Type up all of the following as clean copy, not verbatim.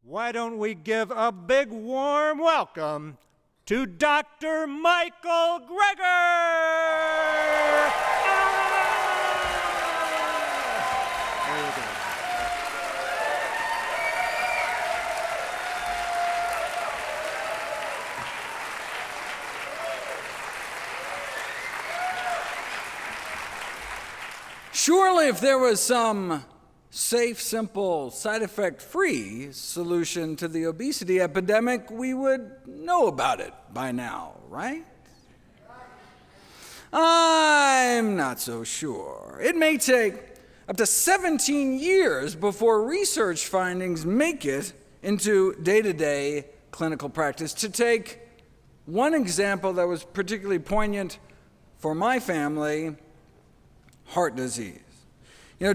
Why don't we give a big warm welcome to Dr. Michael Greger! There you go. Surely if there was some safe, simple, side effect-free solution to the obesity epidemic, we would know about it by now, right? I'm not so sure. It may take up to 17 years before research findings make it into day-to-day clinical practice. To take one example that was particularly poignant for my family, heart disease.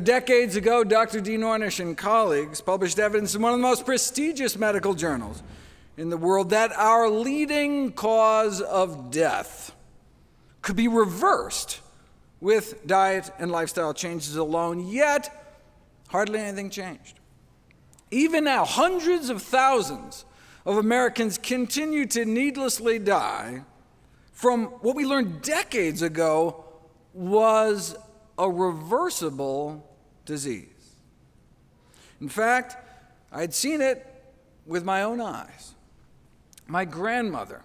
Decades ago, Dr. Dean Ornish and colleagues published evidence in one of the most prestigious medical journals in the world that our leading cause of death could be reversed with diet and lifestyle changes alone, yet hardly anything changed. Even now, hundreds of thousands of Americans continue to needlessly die from what we learned decades ago was a reversible disease. In fact, I'd seen it with my own eyes. My grandmother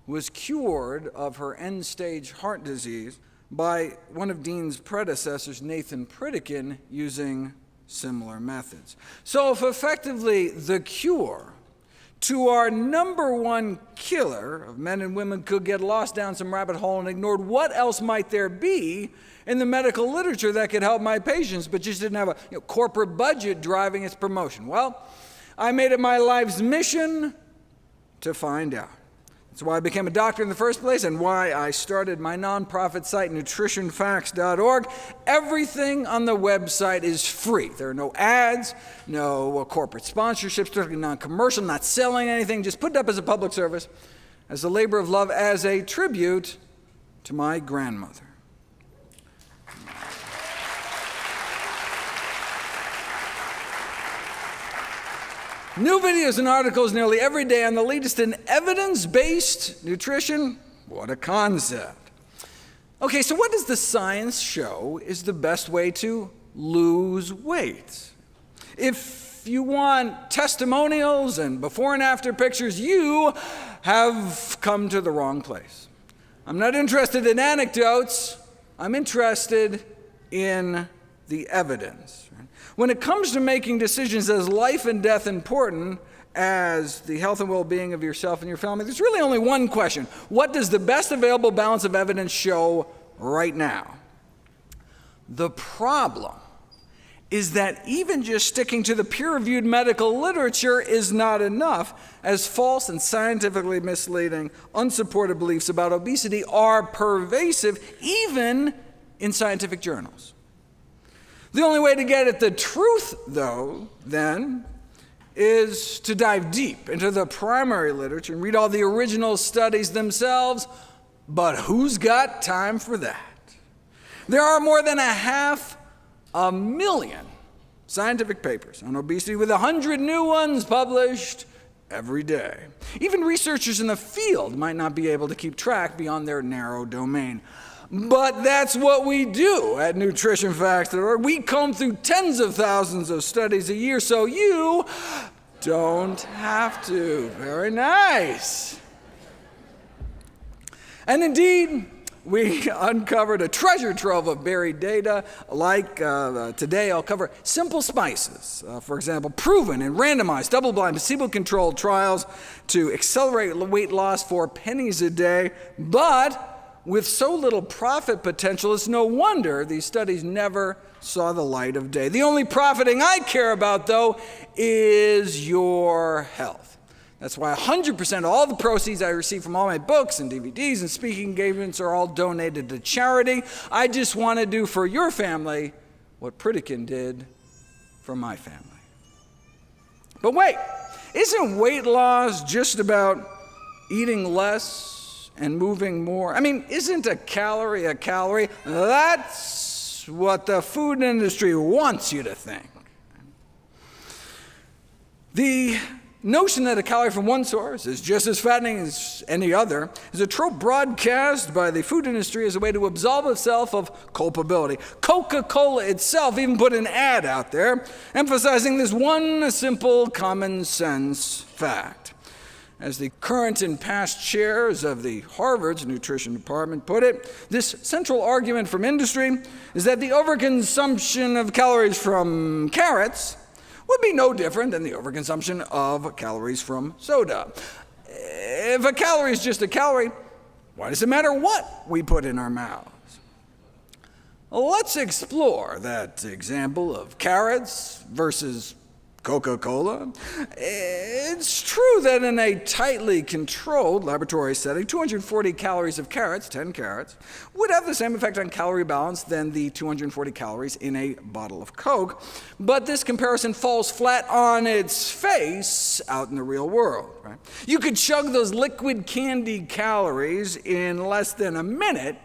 was cured of her end-stage heart disease by one of Dean's predecessors, Nathan Pritikin, using similar methods. So if effectively the cure to our number one killer of men and women could get lost down some rabbit hole and ignored, what else might there be in the medical literature that could help my patients, but just didn't have a corporate budget driving its promotion? Well, I made it my life's mission to find out. That's why I became a doctor in the first place and why I started my nonprofit site, nutritionfacts.org. Everything on the website is free. There are no ads, no corporate sponsorships, strictly non-commercial, not selling anything, just put it up as a public service, as a labor of love, as a tribute to my grandmother. New videos and articles nearly every day on the latest in evidence-based nutrition. What a concept. Okay, so what does the science show is the best way to lose weight? If you want testimonials and before and after pictures, you have come to the wrong place. I'm not interested in anecdotes. I'm interested in the evidence. When it comes to making decisions as life and death important as the health and well-being of yourself and your family, there's really only one question. What does the best available balance of evidence show right now? The problem is that even just sticking to the peer-reviewed medical literature is not enough, as false and scientifically misleading, unsupported beliefs about obesity are pervasive, even in scientific journals. The only way to get at the truth, though, then, is to dive deep into the primary literature and read all the original studies themselves, but who's got time for that? There are more than 500,000 scientific papers on obesity, with 100 new ones published every day. Even researchers in the field might not be able to keep track beyond their narrow domain. But that's what we do at nutritionfacts.org. We comb through tens of thousands of studies a year, so you don't have to. Very nice. And indeed, we uncovered a treasure trove of buried data. Like today, I'll cover simple spices. For example, proven in randomized, double-blind, placebo-controlled trials to accelerate weight loss for pennies a day. But with so little profit potential, it's no wonder these studies never saw the light of day. The only profiting I care about, though, is your health. That's why 100% of all the proceeds I receive from all my books and DVDs and speaking engagements are all donated to charity. I just want to do for your family what Pritikin did for my family. But wait, isn't weight loss just about eating less and moving more? I mean, isn't a calorie a calorie? That's what the food industry wants you to think. The notion that a calorie from one source is just as fattening as any other is a trope broadcast by the food industry as a way to absolve itself of culpability. Coca-Cola itself even put an ad out there emphasizing this one simple common sense fact. As the current and past chairs of the Harvard's nutrition department put it, this central argument from industry is that the overconsumption of calories from carrots would be no different than the overconsumption of calories from soda. If a calorie is just a calorie, why does it matter what we put in our mouths? Let's explore that example of carrots versus Coca-Cola. It's true that in a tightly controlled laboratory setting, 240 calories of carrots, 10 carrots, would have the same effect on calorie balance than the 240 calories in a bottle of Coke. But this comparison falls flat on its face out in the real world. Right? You could chug those liquid candy calories in less than a minute,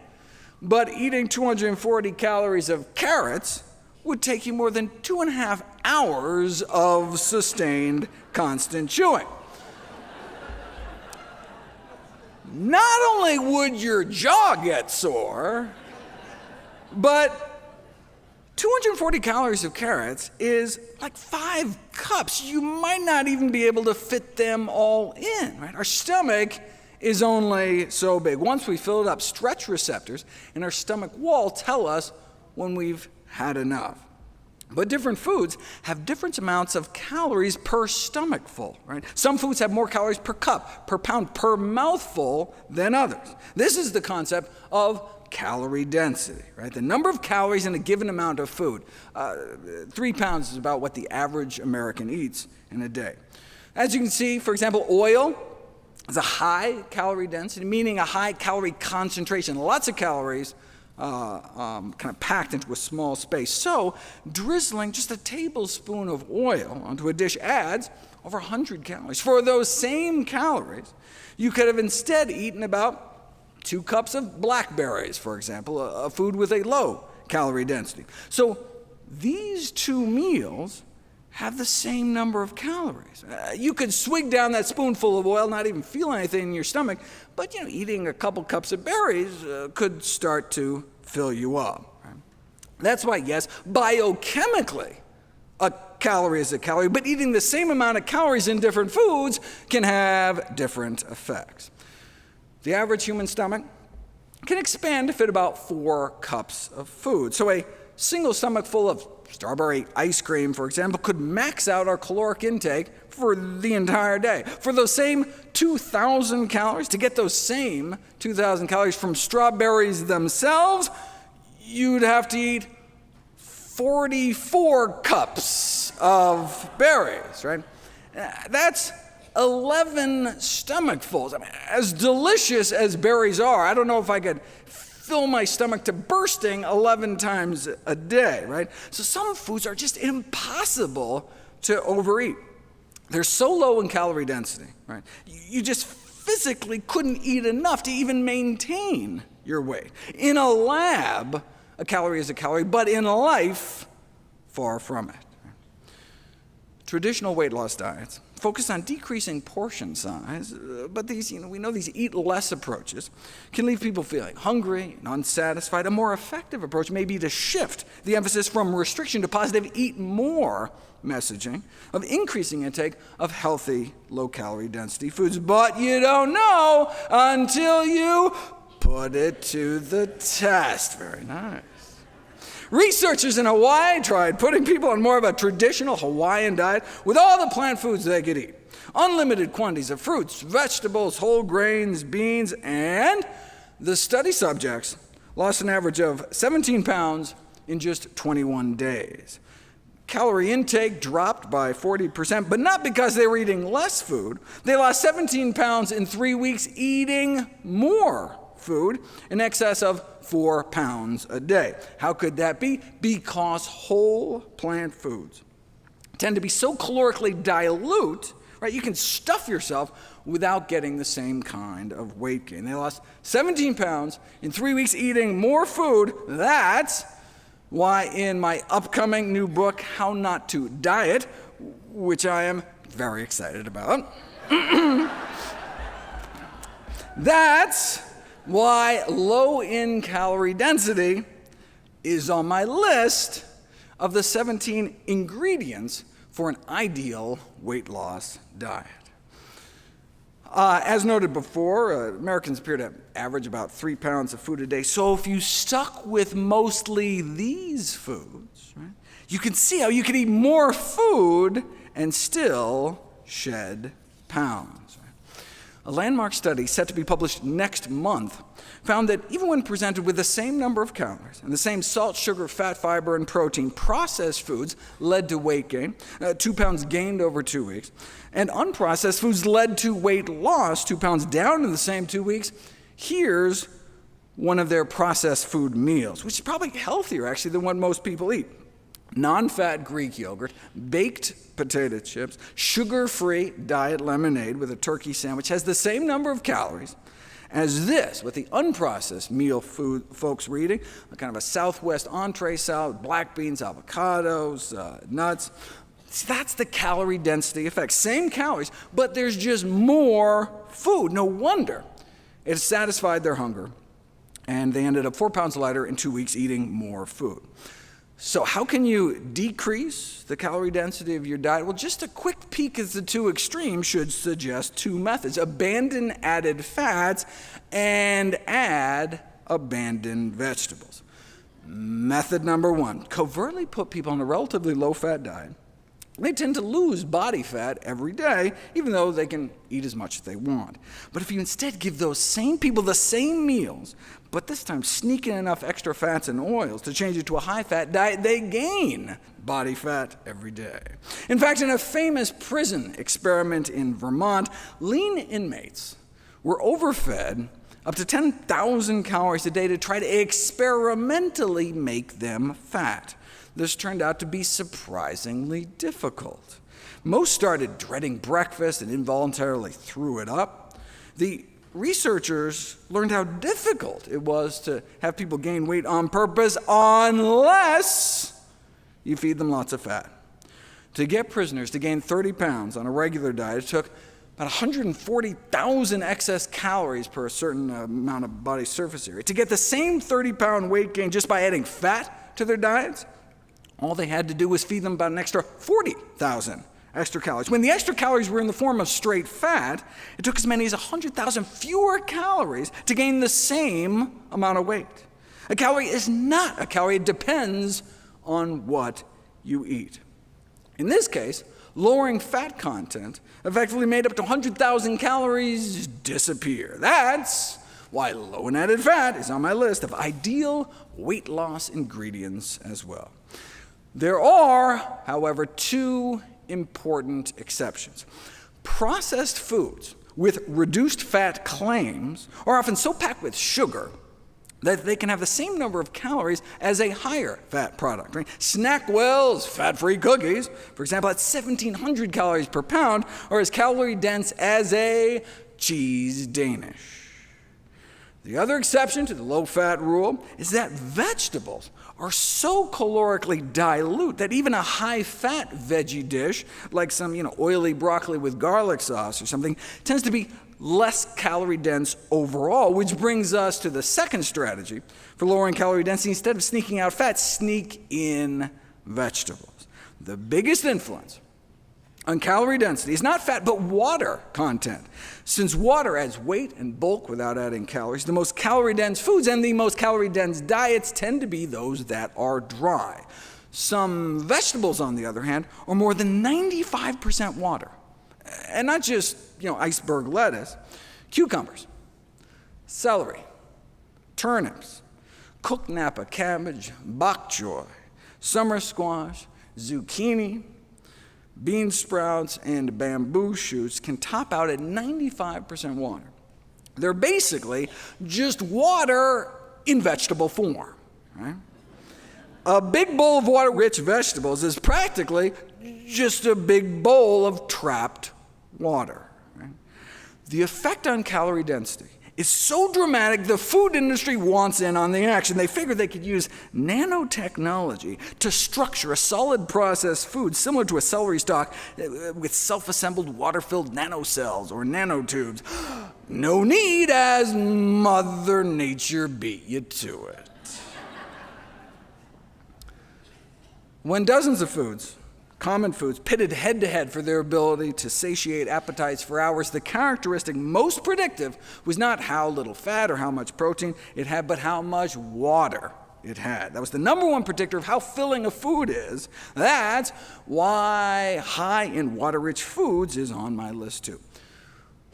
but eating 240 calories of carrots would take you more than 2.5 hours of sustained, constant chewing. Not only would your jaw get sore, but 240 calories of carrots is like 5 cups. You might not even be able to fit them all in, right? Our stomach is only so big. Once we fill it up, stretch receptors in our stomach wall tell us when we've had enough. But different foods have different amounts of calories per stomachful, right? Some foods have more calories per cup, per pound, per mouthful than others. This is the concept of calorie density, right? The number of calories in a given amount of food. 3 pounds is about what the average American eats in a day. As you can see, for example, oil is a high calorie density, meaning a high calorie concentration, lots of calories kind of packed into a small space. So drizzling just a tablespoon of oil onto a dish adds over 100 calories. For those same calories, you could have instead eaten about 2 cups of blackberries, for example, a food with a low calorie density. So these 2 meals have the same number of calories. You could swig down that spoonful of oil, not even feel anything in your stomach, but eating a couple cups of berries could start to fill you up. Right? That's why, yes, biochemically, a calorie is a calorie, but eating the same amount of calories in different foods can have different effects. The average human stomach can expand to fit about 4 cups of food. So a single stomach full of strawberry ice cream, for example, could max out our caloric intake for the entire day. For those same 2,000 calories, to get those same 2,000 calories from strawberries themselves, you'd have to eat 44 cups of berries, right? That's 11 stomachfuls. I mean, as delicious as berries are, I don't know if I could fill my stomach to bursting 11 times a day, right? So some foods are just impossible to overeat. They're so low in calorie density, right? You just physically couldn't eat enough to even maintain your weight. In a lab, a calorie is a calorie, but in life, far from it. Traditional weight loss diets focus on decreasing portion size, but these, we know these eat less approaches can leave people feeling hungry and unsatisfied. A more effective approach may be to shift the emphasis from restriction to positive eat more messaging, of increasing intake of healthy, low-calorie density foods. But you don't know until you put it to the test. Very nice. Researchers in Hawaii tried putting people on more of a traditional Hawaiian diet with all the plant foods they could eat. Unlimited quantities of fruits, vegetables, whole grains, beans, and the study subjects lost an average of 17 pounds in just 21 days. Calorie intake dropped by 40%, but not because they were eating less food. They lost 17 pounds in 3 weeks eating more food, in excess of 4 pounds a day. How could that be? Because whole plant foods tend to be so calorically dilute, right? You can stuff yourself without getting the same kind of weight gain. They lost 17 pounds in 3 weeks eating more food. That's why in my upcoming new book, How Not to Diet, which I am very excited about. That's why low in calorie density is on my list of the 17 ingredients for an ideal weight loss diet. As noted before, Americans appear to average about 3 pounds of food a day. So if you stuck with mostly these foods, right, you can see how you can eat more food and still shed pounds. Right? A landmark study set to be published next month found that even when presented with the same number of calories and the same salt, sugar, fat, fiber, and protein, processed foods led to weight gain, 2 pounds gained over 2 weeks, and unprocessed foods led to weight loss, 2 pounds down in the same 2 weeks. Here's one of their processed food meals, which is probably healthier, actually, than what most people eat. Non-fat Greek yogurt, baked potato chips, sugar-free diet lemonade with a turkey sandwich has the same number of calories as this, with the unprocessed meal food folks were eating, kind of a Southwest entree salad, black beans, avocados, nuts. See, that's the calorie density effect. Same calories, but there's just more food. No wonder it satisfied their hunger, and they ended up 4 pounds lighter in 2 weeks eating more food. So how can you decrease the calorie density of your diet? Well, just a quick peek at the two extremes should suggest 2 methods. Abandon added fats and add abandoned vegetables. Method number 1, covertly put people on a relatively low-fat diet. They tend to lose body fat every day, even though they can eat as much as they want. But if you instead give those same people the same meals, but this time sneak in enough extra fats and oils to change it to a high-fat diet, they gain body fat every day. In fact, in a famous prison experiment in Vermont, lean inmates were overfed up to 10,000 calories a day to try to experimentally make them fat. This turned out to be surprisingly difficult. Most started dreading breakfast and involuntarily threw it up. The researchers learned how difficult it was to have people gain weight on purpose unless you feed them lots of fat. To get prisoners to gain 30 pounds on a regular diet, it took about 140,000 excess calories per a certain amount of body surface area. To get the same 30-pound weight gain just by adding fat to their diets, all they had to do was feed them about an extra 40,000 extra calories. When the extra calories were in the form of straight fat, it took as many as 100,000 fewer calories to gain the same amount of weight. A calorie is not a calorie. It depends on what you eat. In this case, lowering fat content effectively made up to 100,000 calories disappear. That's why low in added fat is on my list of ideal weight loss ingredients as well. There are, however, 2 important exceptions. Processed foods with reduced fat claims are often so packed with sugar that they can have the same number of calories as a higher fat product. Right? Snackwell's fat-free cookies, for example, at 1,700 calories per pound, are as calorie dense as a cheese Danish. The other exception to the low-fat rule is that vegetables are so calorically dilute that even a high-fat veggie dish, like some oily broccoli with garlic sauce or something, tends to be less calorie dense overall, which brings us to the second strategy for lowering calorie density. Instead of sneaking out fat, sneak in vegetables. The biggest influence on calorie density is not fat, but water content. Since water adds weight and bulk without adding calories, the most calorie-dense foods and the most calorie-dense diets tend to be those that are dry. Some vegetables, on the other hand, are more than 95% water. And not just, iceberg lettuce. Cucumbers, celery, turnips, cooked Napa cabbage, bok choy, summer squash, zucchini, bean sprouts, and bamboo shoots can top out at 95% water. They're basically just water in vegetable form. Right? A big bowl of water-rich vegetables is practically just a big bowl of trapped water. Right? The effect on calorie density is so dramatic, the food industry wants in on the action. They figured they could use nanotechnology to structure a solid processed food similar to a celery stalk with self-assembled water-filled nanocells or nanotubes. No need, as Mother Nature beat you to it. When dozens of foods, common foods, pitted head-to-head for their ability to satiate appetites for hours, the characteristic most predictive was not how little fat or how much protein it had, but how much water it had. That was the number one predictor of how filling a food is. That's why high in water-rich foods is on my list too.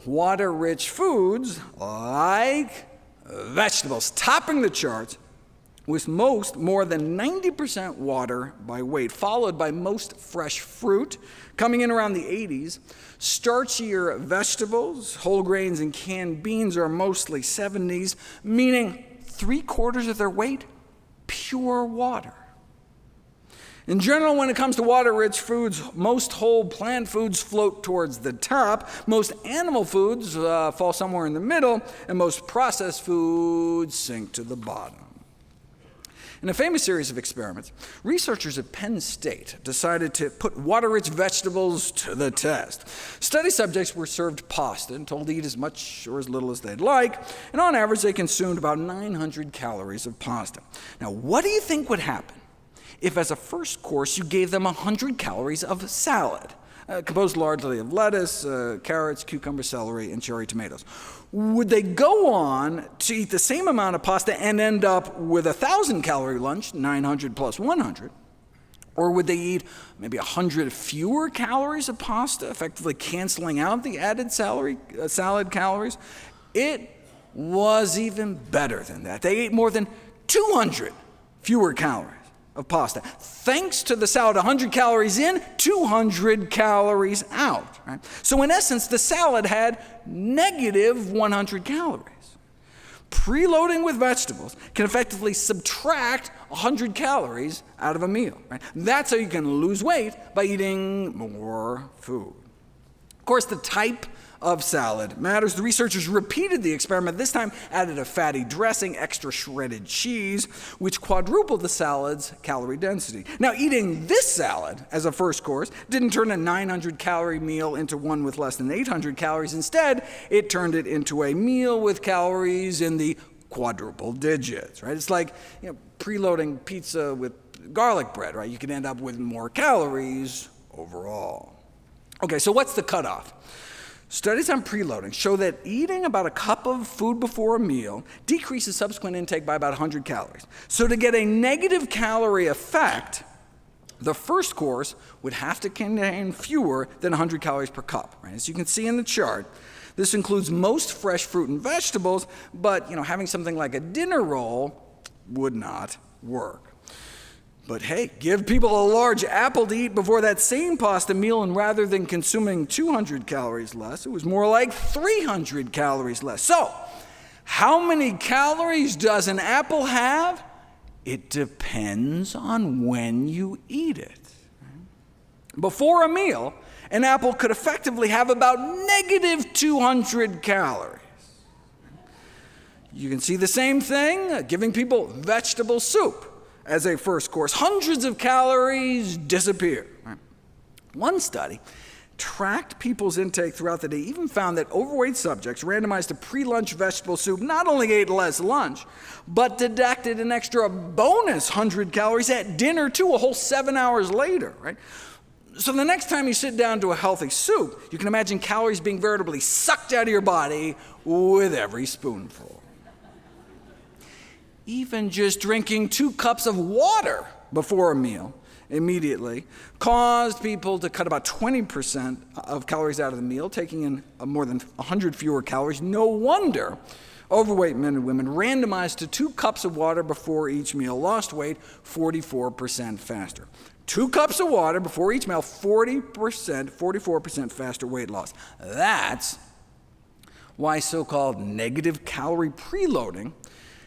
Water-rich foods like vegetables topping the charts, with most more than 90% water by weight, followed by most fresh fruit, coming in around the 80s. Starchier vegetables, whole grains, and canned beans are mostly 70s, meaning 3/4 of their weight, pure water. In general, when it comes to water-rich foods, most whole plant foods float towards the top, most animal foods fall somewhere in the middle, and most processed foods sink to the bottom. In a famous series of experiments, researchers at Penn State decided to put water-rich vegetables to the test. Study subjects were served pasta and told to eat as much or as little as they'd like, and on average they consumed about 900 calories of pasta. Now, what do you think would happen if as a first course you gave them 100 calories of salad, composed largely of lettuce, carrots, cucumbers, celery, and cherry tomatoes? Would they go on to eat the same amount of pasta and end up with a 1,000-calorie lunch, 900 plus 100? Or would they eat maybe 100 fewer calories of pasta, effectively canceling out the added salad calories? It was even better than that. They ate more than 200 fewer calories of pasta. Thanks to the salad, 100 calories in, 200 calories out. Right? So in essence, the salad had negative 100 calories. Preloading with vegetables can effectively subtract 100 calories out of a meal. Right? That's how you can lose weight, by eating more food. Of course, the type of salad matters. The researchers repeated the experiment, this time added a fatty dressing, extra shredded cheese, which quadrupled the salad's calorie density. Now, eating this salad as a first course didn't turn a 900-calorie meal into one with less than 800 calories. Instead, it turned it into a meal with calories in the quadruple digits. Right? It's like preloading pizza with garlic bread. Right? You can end up with more calories overall. Okay, so what's the cutoff? Studies on preloading show that eating about a cup of food before a meal decreases subsequent intake by about 100 calories. So to get a negative calorie effect, the first course would have to contain fewer than 100 calories per cup. Right? As you can see in the chart, this includes most fresh fruit and vegetables, but having something like a dinner roll would not work. But hey, give people a large apple to eat before that same pasta meal, and rather than consuming 200 calories less, it was more like 300 calories less. So, how many calories does an apple have? It depends on when you eat it. Before a meal, an apple could effectively have about negative 200 calories. You can see the same thing, giving people vegetable soup as a first course. Hundreds of calories disappear. Right? One study tracked people's intake throughout the day, even found that overweight subjects randomized to pre-lunch vegetable soup not only ate less lunch, but deducted an extra bonus 100 calories at dinner too, a whole 7 hours later. Right? So the next time you sit down to a healthy soup, you can imagine calories being veritably sucked out of your body with every spoonful. Even just drinking 2 cups of water before a meal immediately caused people to cut about 20% of calories out of the meal, taking in more than 100 fewer calories. No wonder overweight men and women randomized to 2 cups of water before each meal lost weight 44% faster. 2 cups of water before each meal, 44% faster weight loss. That's why so-called negative calorie preloading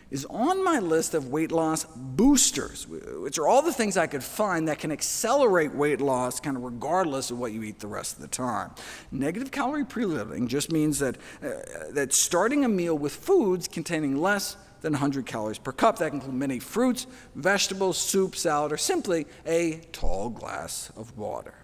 is on my list of weight loss boosters, which are all the things I could find that can accelerate weight loss kind of regardless of what you eat the rest of the time. Negative calorie preloading just means that starting a meal with foods containing less than 100 calories per cup. That can include many fruits, vegetables, soup, salad, or simply a tall glass of water.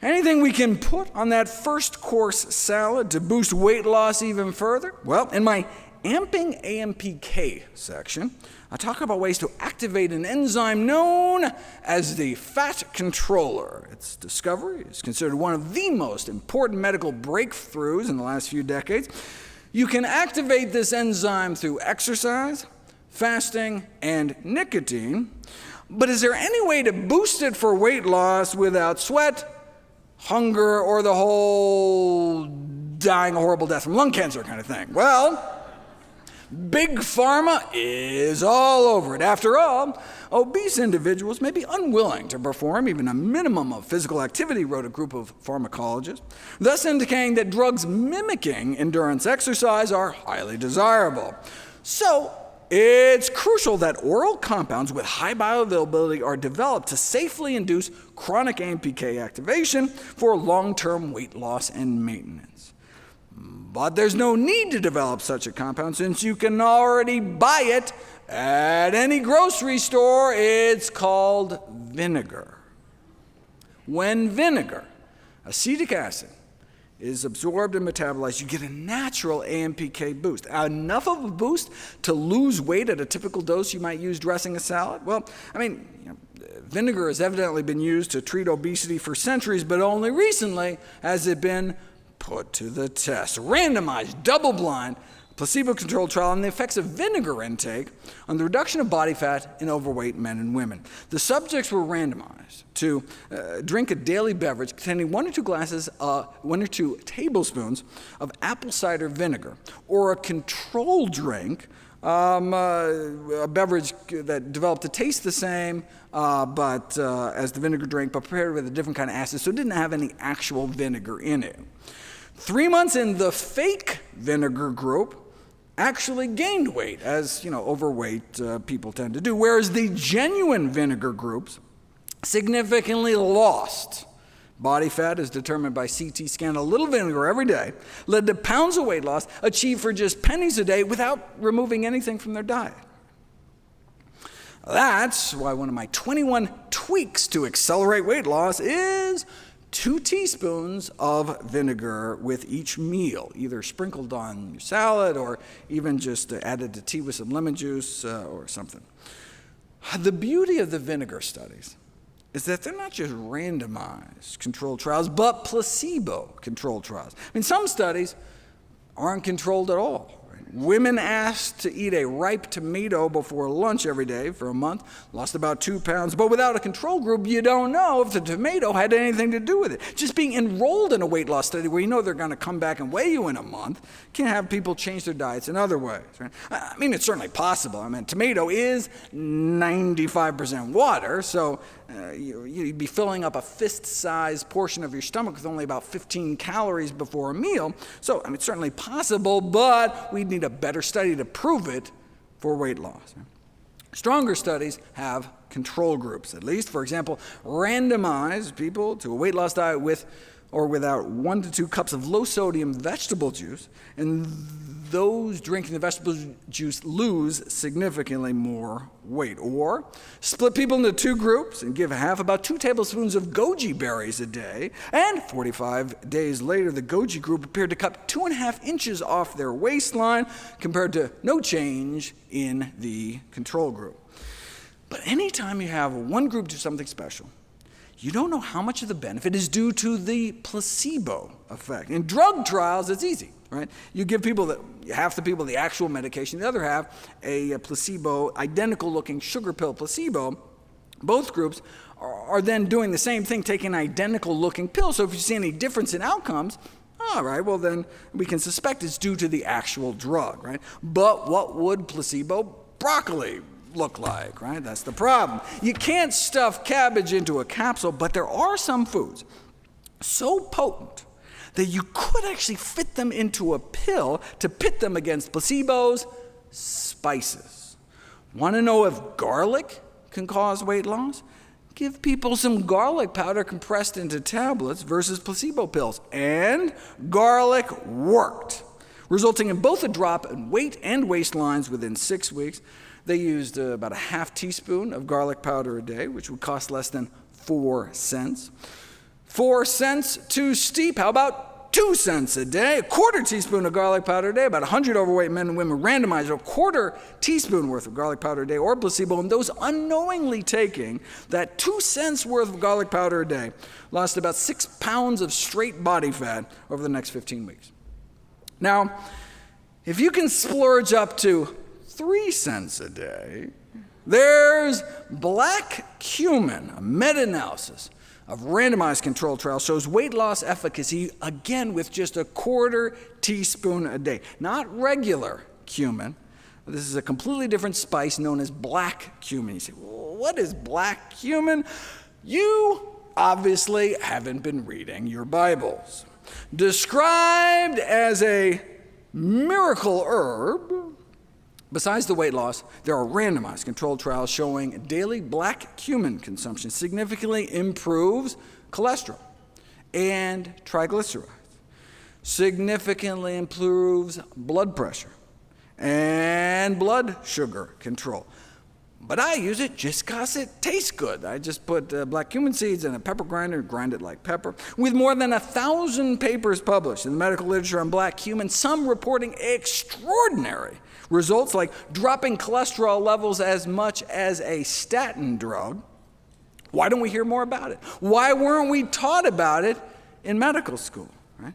Anything we can put on that first course salad to boost weight loss even further? Well, in my Amping AMPK section, I talk about ways to activate an enzyme known as the fat controller. Its discovery is considered one of the most important medical breakthroughs in the last few decades. You can activate this enzyme through exercise, fasting, and nicotine, but is there any way to boost it for weight loss without sweat, hunger, or the whole dying a horrible death from lung cancer kind of thing? Well, Big Pharma is all over it. After all, obese individuals may be unwilling to perform even a minimum of physical activity, wrote a group of pharmacologists, thus indicating that drugs mimicking endurance exercise are highly desirable. So, it's crucial that oral compounds with high bioavailability are developed to safely induce chronic AMPK activation for long-term weight loss and maintenance. But there's no need to develop such a compound since you can already buy it at any grocery store. It's called vinegar. When vinegar, acetic acid, is absorbed and metabolized, you get a natural AMPK boost. Enough of a boost to lose weight at a typical dose you might use dressing a salad? Well, vinegar has evidently been used to treat obesity for centuries, but only recently has it been put to the test. A randomized, double-blind, placebo-controlled trial on the effects of vinegar intake on the reduction of body fat in overweight men and women. The subjects were randomized to drink a daily beverage containing 1 or 2 tablespoons of apple cider vinegar, or a control drink, a beverage that developed to taste the same as the vinegar drink, but prepared with a different kind of acid, so it didn't have any actual vinegar in it. 3 months in, the fake vinegar group actually gained weight, as overweight people tend to do, whereas the genuine vinegar groups significantly lost body fat, as determined by CT scan. A little vinegar every day led to pounds of weight loss achieved for just pennies a day without removing anything from their diet. That's why one of my 21 tweaks to accelerate weight loss is 2 teaspoons of vinegar with each meal, either sprinkled on your salad or even just added to tea with some lemon juice or something. The beauty of the vinegar studies is that they're not just randomized controlled trials, but placebo-controlled trials. Some studies aren't controlled at all. Women asked to eat a ripe tomato before lunch every day for a month, lost about 2 pounds, but without a control group, you don't know if the tomato had anything to do with it. Just being enrolled in a weight loss study where you know they're going to come back and weigh you in a month can have people change their diets in other ways. Right? It's certainly possible. Tomato is 95% water, so you'd be filling up a fist-sized portion of your stomach with only about 15 calories before a meal. So, it's certainly possible, but we'd need a better study to prove it for weight loss. Stronger studies have control groups, at least. For example, randomize people to a weight loss diet with or without 1 to 2 cups of low-sodium vegetable juice, and those drinking the vegetable juice lose significantly more weight. Or split people into 2 groups and give half about 2 tablespoons of goji berries a day, and 45 days later, the goji group appeared to cut 2.5 inches off their waistline compared to no change in the control group. But anytime you have one group do something special, you don't know how much of the benefit is due to the placebo effect. In drug trials, it's easy, right? You give half the people the actual medication, the other half a placebo, identical-looking sugar pill placebo. Both groups are then doing the same thing, taking an identical-looking pill. So if you see any difference in outcomes, all right, well then we can suspect it's due to the actual drug, right? But what would placebo broccoli look like, right? That's the problem. You can't stuff cabbage into a capsule, but there are some foods so potent that you could actually fit them into a pill to pit them against placebos, spices. Want to know if garlic can cause weight loss? Give people some garlic powder compressed into tablets versus placebo pills. And garlic worked, resulting in both a drop in weight and waistlines within 6 weeks. They used about a half teaspoon of garlic powder a day, which would cost less than 4 cents. 4 cents too steep. How about 2 cents a day? A quarter teaspoon of garlic powder a day. About 100 overweight men and women randomized a quarter teaspoon worth of garlic powder a day or placebo, and those unknowingly taking that 2 cents worth of garlic powder a day lost about 6 pounds of straight body fat over the next 15 weeks. Now, if you can splurge up to 3 cents a day, there's black cumin. A meta-analysis of randomized controlled trial shows weight loss efficacy, again, with just a quarter teaspoon a day. Not regular cumin. This is a completely different spice known as black cumin. You say, well, what is black cumin? You obviously haven't been reading your Bibles. Described as a miracle herb, besides the weight loss, there are randomized controlled trials showing daily black cumin consumption significantly improves cholesterol and triglycerides, significantly improves blood pressure and blood sugar control. But I use it just because it tastes good. I just put black cumin seeds in a pepper grinder and grind it like pepper. With more than 1,000 papers published in the medical literature on black cumin, some reporting extraordinary results like dropping cholesterol levels as much as a statin drug. Why don't we hear more about it? Why weren't we taught about it in medical school? Right?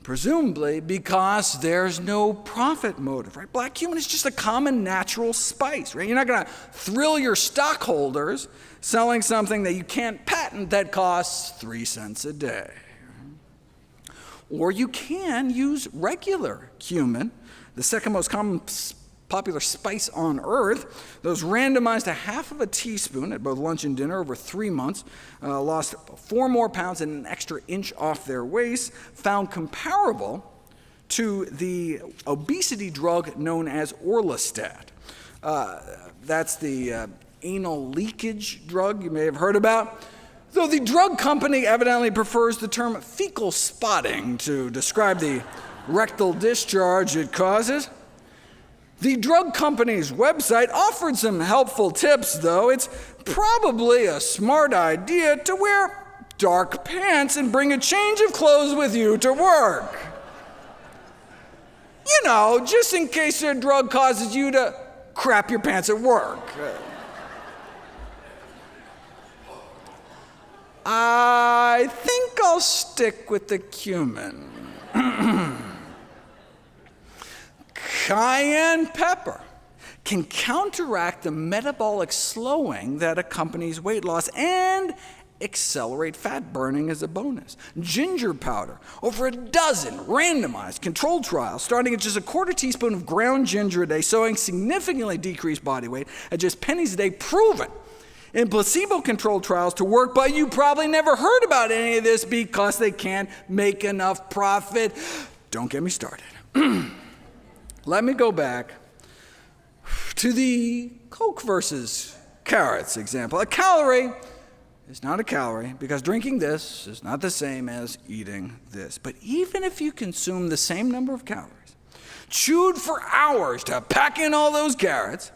Presumably because there's no profit motive, right? Black cumin is just a common natural spice, right? You're not going to thrill your stockholders selling something that you can't patent that costs 3 cents a day. Or you can use regular cumin, the second most common popular spice on earth. Those randomized to half of a teaspoon at both lunch and dinner over 3 months, lost 4 more pounds and an extra inch off their waist, found comparable to the obesity drug known as Orlistat. That's the anal leakage drug you may have heard about. Though the drug company evidently prefers the term fecal spotting to describe the rectal discharge it causes. The drug company's website offered some helpful tips, though. It's probably a smart idea to wear dark pants and bring a change of clothes with you to work. You know, just in case your drug causes you to crap your pants at work. I think I'll stick with the cumin. Cayenne pepper can counteract the metabolic slowing that accompanies weight loss and accelerate fat burning as a bonus. Ginger powder, over 12 randomized controlled trials starting at just a quarter teaspoon of ground ginger a day, showing significantly decreased body weight at just pennies a day, proven in placebo-controlled trials to work, but you probably never heard about any of this because they can't make enough profit. Don't get me started. Let me go back to the Coke versus carrots example. A calorie is not a calorie because drinking this is not the same as eating this. But even if you consume the same number of calories, chewed for hours to pack in all those carrots,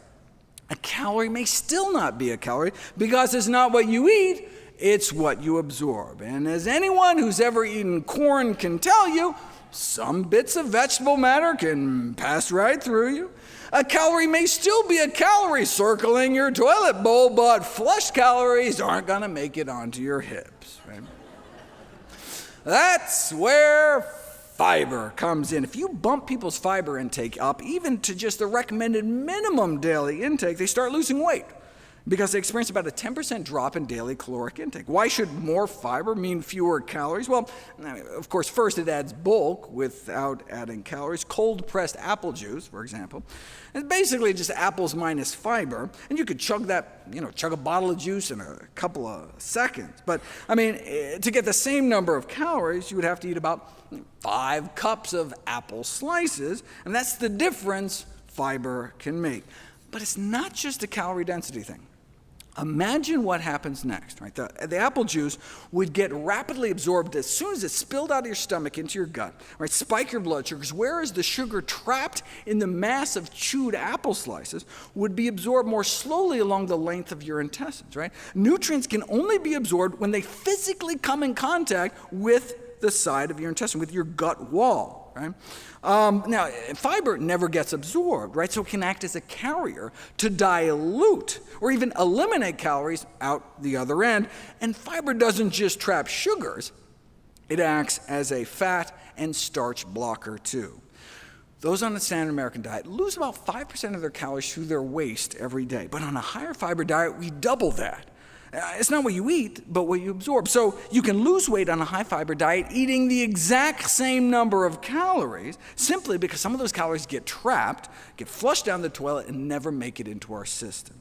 a calorie may still not be a calorie because it's not what you eat, it's what you absorb. And as anyone who's ever eaten corn can tell you, some bits of vegetable matter can pass right through you. A calorie may still be a calorie circling your toilet bowl, but flush calories aren't going to make it onto your hips. Right? That's where fiber comes in. If you bump people's fiber intake up, even to just the recommended minimum daily intake, they start losing weight because they experience about a 10% drop in daily caloric intake. Why should more fiber mean fewer calories? Well, of course, first it adds bulk without adding calories. Cold-pressed apple juice, for example, is basically just apples minus fiber, and you could chug that, chug a bottle of juice in a couple of seconds. But, to get the same number of calories, you would have to eat about 5 cups of apple slices, and that's the difference fiber can make. But it's not just a calorie density thing. Imagine what happens next, right? The apple juice would get rapidly absorbed as soon as it spilled out of your stomach into your gut, right? Spike your blood sugars, whereas the sugar trapped in the mass of chewed apple slices would be absorbed more slowly along the length of your intestines, right? Nutrients can only be absorbed when they physically come in contact with the side of your intestine, with your gut wall, right? Now, fiber never gets absorbed, right? So it can act as a carrier to dilute or even eliminate calories out the other end. And fiber doesn't just trap sugars, it acts as a fat and starch blocker too. Those on the standard American diet lose about 5% of their calories through their waste every day. But on a higher fiber diet, we double that. It's not what you eat, but what you absorb. So you can lose weight on a high-fiber diet eating the exact same number of calories simply because some of those calories get trapped, get flushed down the toilet, and never make it into our system.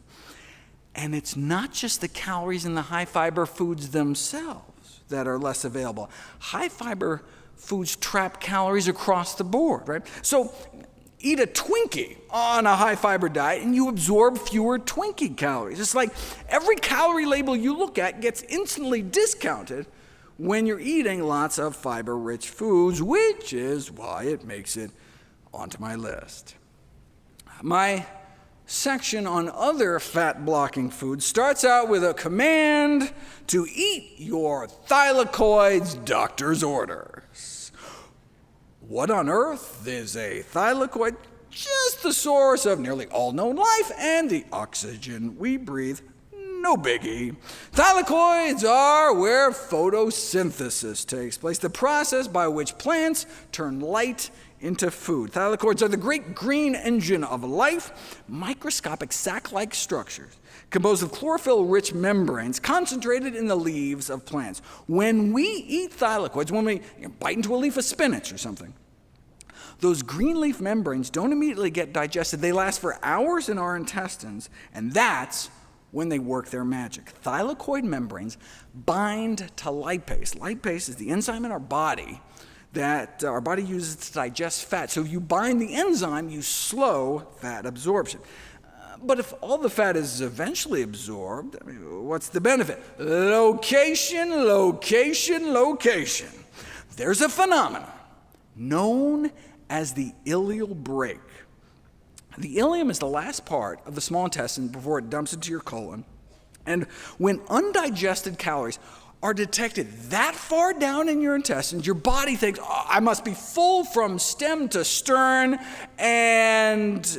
And it's not just the calories in the high-fiber foods themselves that are less available. High-fiber foods trap calories across the board, right? So eat a Twinkie on a high-fiber diet and you absorb fewer Twinkie calories. It's like every calorie label you look at gets instantly discounted when you're eating lots of fiber-rich foods, which is why it makes it onto my list. My section on other fat-blocking foods starts out with a command to eat your thylakoid's doctor's orders. What on earth is a thylakoid? Just the source of nearly all known life and the oxygen we breathe. No biggie. Thylakoids are where photosynthesis takes place, the process by which plants turn light into food. Thylakoids are the great green engine of life, microscopic sac-like structures composed of chlorophyll-rich membranes concentrated in the leaves of plants. When we eat thylakoids, when we bite into a leaf of spinach or something, those green leaf membranes don't immediately get digested. They last for hours in our intestines, and that's when they work their magic. Thylakoid membranes bind to lipase. Lipase is the enzyme in our body that our body uses to digest fat. So if you bind the enzyme, you slow fat absorption. But if all the fat is eventually absorbed, what's the benefit? Location, location, location. There's a phenomenon known as the ileal break. The ileum is the last part of the small intestine before it dumps into your colon. And when undigested calories are detected that far down in your intestines, your body thinks, oh, I must be full from stem to stern, and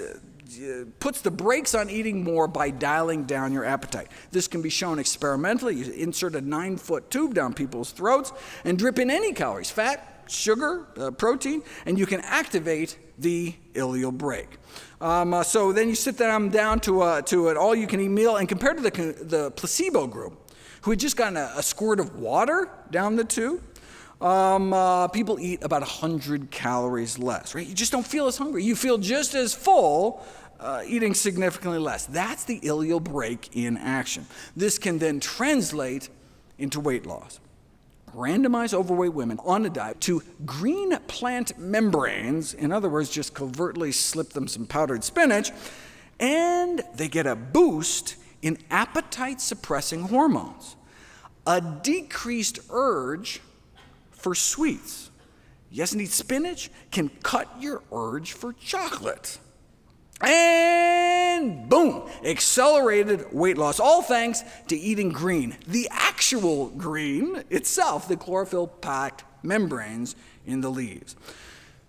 puts the brakes on eating more by dialing down your appetite. This can be shown experimentally. You insert a 9-foot tube down people's throats and drip in any calories, fat, sugar, protein, and you can activate the ileal break. So then you sit them down to an all-you-can-eat meal, and compared to the placebo group, who had just gotten a squirt of water down the tube, people eat about 100 calories less, right? You just don't feel as hungry. You feel just as full, eating significantly less. That's the ileal break in action. This can then translate into weight loss. Randomize overweight women on a diet to green plant membranes, in other words, just covertly slip them some powdered spinach, and they get a boost in appetite-suppressing hormones, a decreased urge for sweets. Yes, indeed, spinach can cut your urge for chocolate. And boom, accelerated weight loss, all thanks to eating green, the actual green itself, the chlorophyll-packed membranes in the leaves.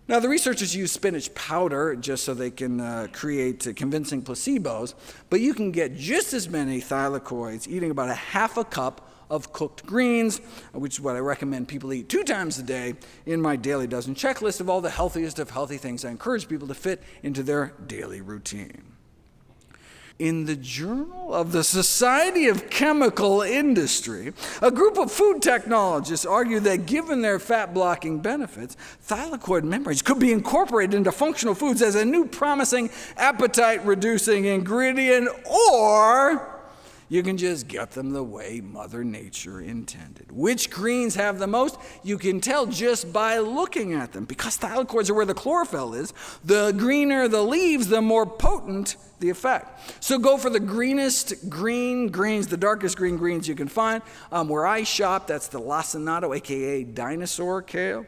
Now, the researchers use spinach powder just so they can create convincing placebos, but you can get just as many thylakoids eating about a half a cup of cooked greens, which is what I recommend people eat 2 times a day in my daily dozen checklist of all the healthiest of healthy things I encourage people to fit into their daily routine. In the Journal of the Society of Chemical Industry, a group of food technologists argue that given their fat-blocking benefits, thylakoid membranes could be incorporated into functional foods as a new promising appetite-reducing ingredient, or You can just get them the way Mother Nature intended. Which greens have the most? You can tell just by looking at them. Because thylakoids are where the chlorophyll is, the greener the leaves, the more potent the effect. So go for the greenest green greens, the darkest green greens you can find. Where I shop, that's the lacinato, aka dinosaur kale.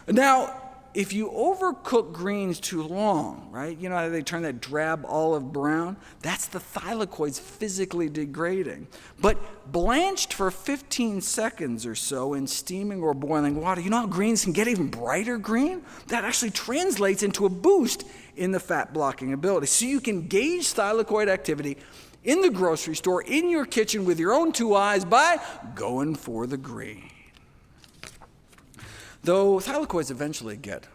Now, if you overcook greens too long, right? You know how they turn that drab olive brown? That's the thylakoids physically degrading. But blanched for 15 seconds or so in steaming or boiling water, you know how greens can get even brighter green? That actually translates into a boost in the fat blocking ability. So you can gauge thylakoid activity in the grocery store, in your kitchen with your own two eyes by going for the green. Though thylakoids eventually get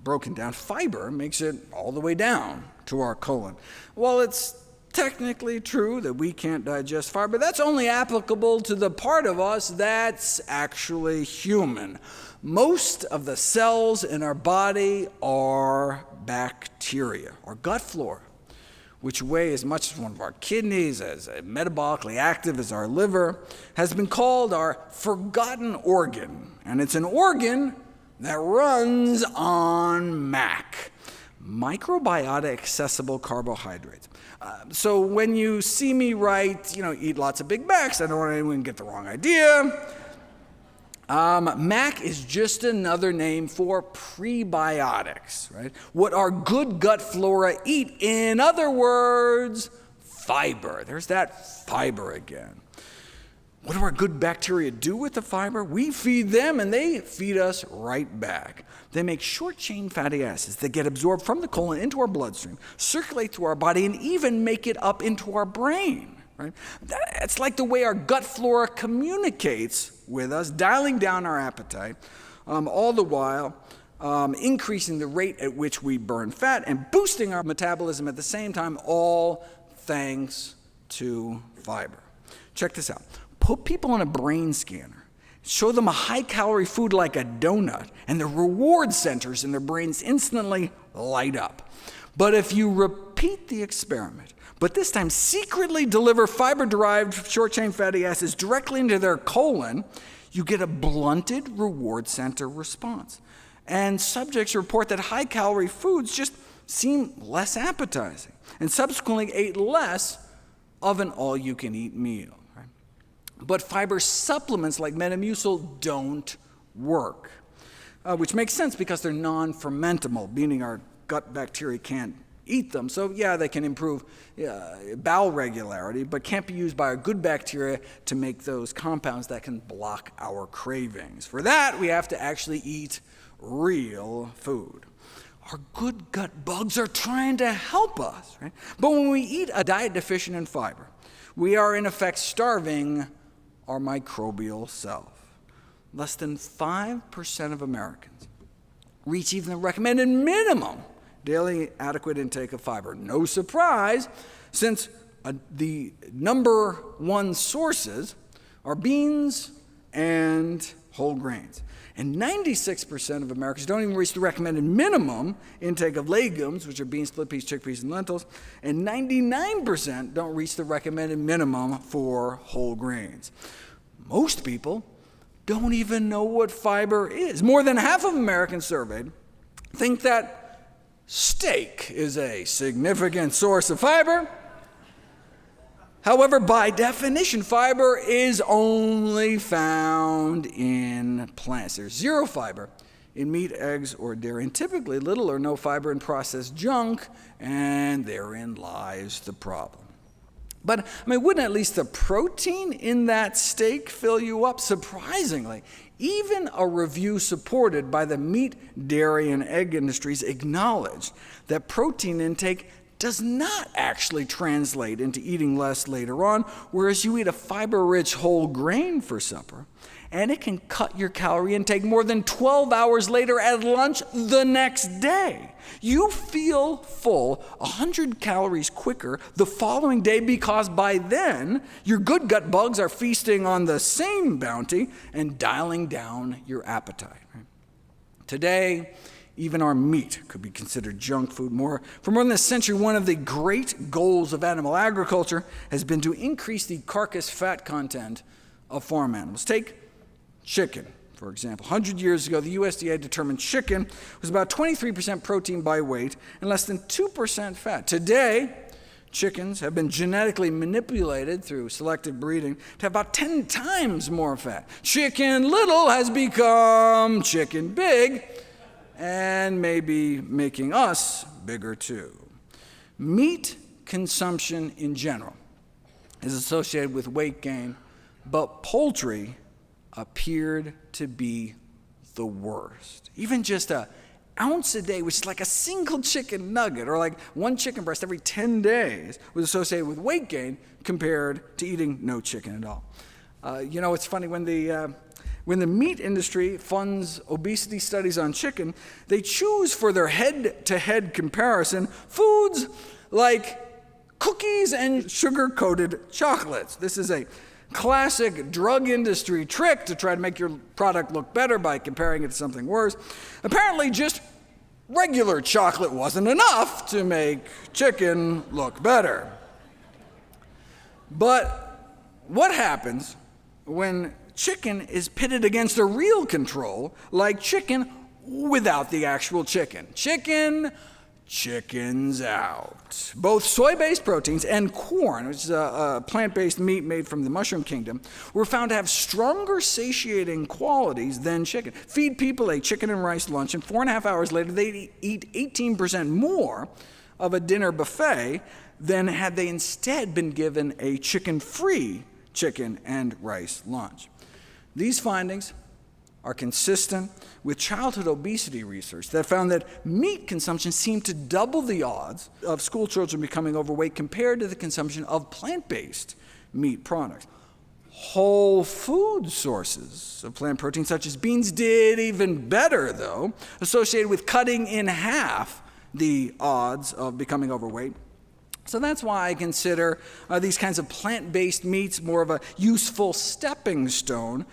broken down, fiber makes it all the way down to our colon. While it's technically true that we can't digest fiber, that's only applicable to the part of us that's actually human. Most of the cells in our body are bacteria, or gut flora, which weigh as much as one of our kidneys, as metabolically active as our liver, has been called our forgotten organ. And it's an organ that runs on MAC, microbiota accessible carbohydrates. So when you see me write, eat lots of Big Macs, I don't want anyone to get the wrong idea. MAC is just another name for prebiotics, right? What our good gut flora eat. In other words, fiber. There's that fiber again. What do our good bacteria do with the fiber? We feed them and they feed us right back. They make short-chain fatty acids that get absorbed from the colon into our bloodstream, circulate through our body, and even make it up into our brain. Right? It's like the way our gut flora communicates with us, dialing down our appetite, all the while increasing the rate at which we burn fat and boosting our metabolism at the same time, all thanks to fiber. Check this out. Put people on a brain scanner, show them a high-calorie food like a donut, and the reward centers in their brains instantly light up. But if you repeat the experiment, but this time secretly deliver fiber-derived short-chain fatty acids directly into their colon, you get a blunted reward center response. And subjects report that high-calorie foods just seem less appetizing, and subsequently ate less of an all-you-can-eat meal. Right? But fiber supplements like Metamucil don't work, which makes sense because they're non-fermentable, meaning our gut bacteria can't eat them. So yeah, they can improve bowel regularity, but can't be used by our good bacteria to make those compounds that can block our cravings. For that, we have to actually eat real food. Our good gut bugs are trying to help us, right? But when we eat a diet deficient in fiber, we are in effect starving our microbial self. Less than 5% of Americans reach even the recommended minimum daily adequate intake of fiber. No surprise, since the number one sources are beans and whole grains. And 96% of Americans don't even reach the recommended minimum intake of legumes, which are beans, split peas, chickpeas, and lentils. And 99% don't reach the recommended minimum for whole grains. Most people don't even know what fiber is. More than half of Americans surveyed think that steak is a significant source of fiber. However, by definition, fiber is only found in plants. There's zero fiber in meat, eggs, or dairy, and typically little or no fiber in processed junk, and therein lies the problem. But, wouldn't at least the protein in that steak fill you up? Surprisingly, even a review supported by the meat, dairy, and egg industries acknowledged that protein intake does not actually translate into eating less later on, whereas you eat a fiber-rich whole grain for supper, and it can cut your calorie intake more than 12 hours later at lunch the next day. You feel full 100 calories quicker the following day because by then, your good gut bugs are feasting on the same bounty and dialing down your appetite. Right? Today, Even our meat could be considered junk food. For more than a century, one of the great goals of animal agriculture has been to increase the carcass fat content of farm animals. Take chicken, for example. 100 years ago, the USDA determined chicken was about 23% protein by weight and less than 2% fat. Today, chickens have been genetically manipulated through selective breeding to have about 10 times more fat. Chicken Little has become Chicken Big, and maybe making us bigger too. Meat consumption in general is associated with weight gain, but poultry appeared to be the worst. Even just an ounce a day, which is like a single chicken nugget, or like one chicken breast every 10 days, was associated with weight gain compared to eating no chicken at all. It's funny, when the meat industry funds obesity studies on chicken, they choose for their head-to-head comparison foods like cookies and sugar-coated chocolates. This is a classic drug industry trick to try to make your product look better by comparing it to something worse. Apparently, just regular chocolate wasn't enough to make chicken look better. But what happens when chicken is pitted against a real control, like chicken without the actual chicken? Chickens out. Both soy-based proteins and corn, which is a plant-based meat made from the mushroom kingdom, were found to have stronger satiating qualities than chicken. Feed people a chicken and rice lunch, and 4.5 hours later they'd eat 18% more of a dinner buffet than had they instead been given a chicken-free chicken and rice lunch. These findings are consistent with childhood obesity research that found that meat consumption seemed to double the odds of school children becoming overweight compared to the consumption of plant-based meat products. Whole food sources of plant protein, such as beans, did even better, though, associated with cutting in half the odds of becoming overweight. So that's why I consider these kinds of plant-based meats more of a useful stepping stone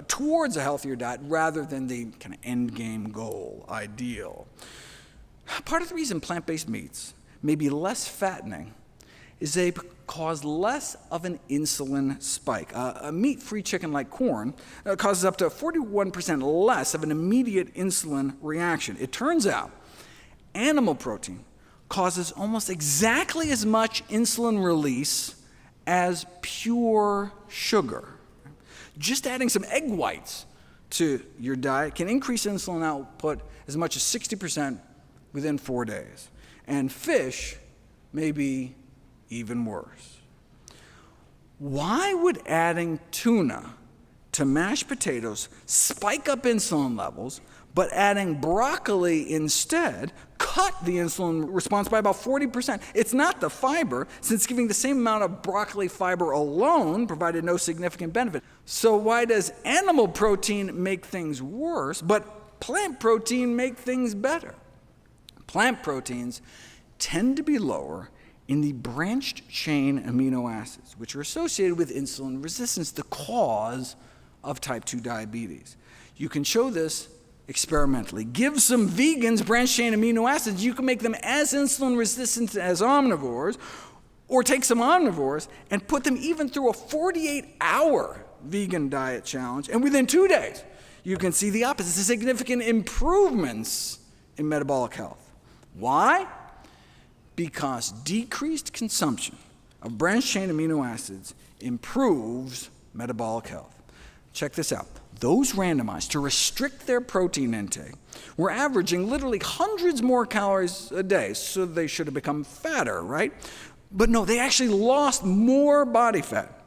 towards a healthier diet rather than the kind of end game goal ideal. Part of the reason plant-based meats may be less fattening is they cause less of an insulin spike. A meat-free chicken like corn causes up to 41% less of an immediate insulin reaction. It turns out animal protein causes almost exactly as much insulin release as pure sugar. Just adding some egg whites to your diet can increase insulin output as much as 60% within 4 days. And fish may be even worse. Why would adding tuna to mashed potatoes spike up insulin levels, but adding broccoli instead cut the insulin response by about 40%? It's not the fiber, since giving the same amount of broccoli fiber alone provided no significant benefit. So why does animal protein make things worse, but plant protein make things better? Plant proteins tend to be lower in the branched chain amino acids, which are associated with insulin resistance, the cause of type 2 diabetes. You can show this experimentally. Give some vegans branched chain amino acids, you can make them as insulin resistant as omnivores, or take some omnivores and put them even through a 48-hour vegan diet challenge, and within 2 days, you can see the opposite, significant improvements in metabolic health. Why? Because decreased consumption of branched chain amino acids improves metabolic health. Check this out. Those randomized to restrict their protein intake were averaging literally hundreds more calories a day, so they should have become fatter, right? But no, they actually lost more body fat.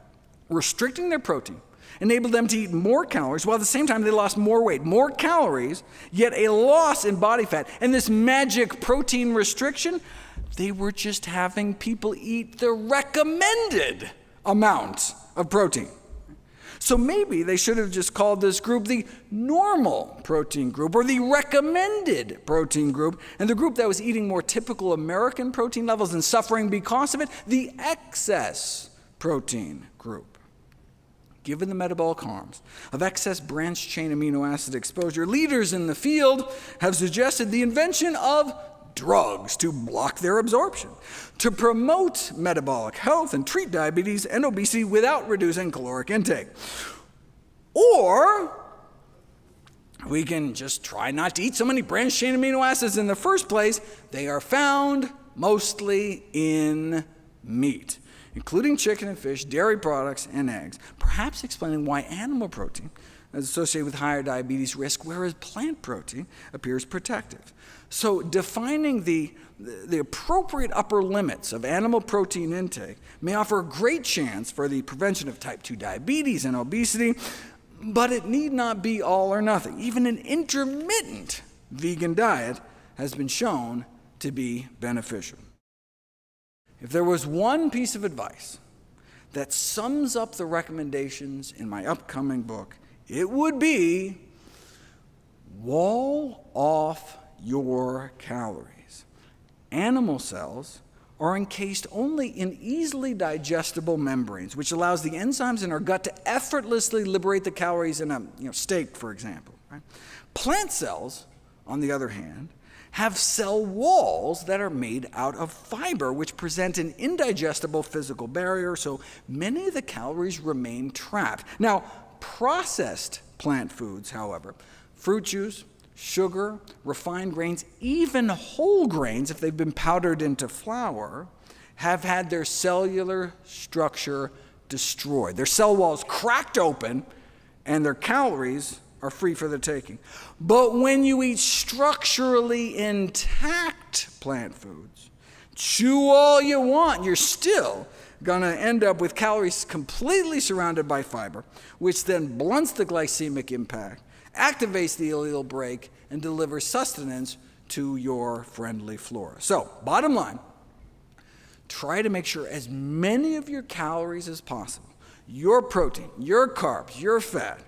Restricting their protein enabled them to eat more calories, while at the same time they lost more weight, more calories, yet a loss in body fat. And this magic protein restriction, they were just having people eat the recommended amount of protein. So maybe they should have just called this group the normal protein group, or the recommended protein group, and the group that was eating more typical American protein levels and suffering because of it, the excess protein group. given the metabolic harms of excess branched-chain amino acid exposure, leaders in the field have suggested the invention of drugs to block their absorption, to promote metabolic health and treat diabetes and obesity without reducing caloric intake. Or we can just try not to eat so many branched-chain amino acids in the first place. They are found mostly in meat, including chicken and fish, dairy products, and eggs, perhaps explaining why animal protein is associated with higher diabetes risk, whereas plant protein appears protective. So defining the appropriate upper limits of animal protein intake may offer a great chance for the prevention of type 2 diabetes and obesity, but it need not be all or nothing. Even an intermittent vegan diet has been shown to be beneficial. If there was one piece of advice that sums up the recommendations in my upcoming book, it would be wall off your calories. Animal cells are encased only in easily digestible membranes, which allows the enzymes in our gut to effortlessly liberate the calories in a steak, for example. Right? Plant cells, on the other hand, have cell walls that are made out of fiber, which present an indigestible physical barrier, so many of the calories remain trapped. Now, processed plant foods, however, fruit juice, sugar, refined grains, even whole grains, if they've been powdered into flour, have had their cellular structure destroyed. Their cell walls cracked open, and their calories are free for the taking. But when you eat structurally intact plant foods, chew all you want, you're still going to end up with calories completely surrounded by fiber, which then blunts the glycemic impact, activates the ileal break, and delivers sustenance to your friendly flora. So, bottom line, try to make sure as many of your calories as possible, your protein, your carbs, your fat,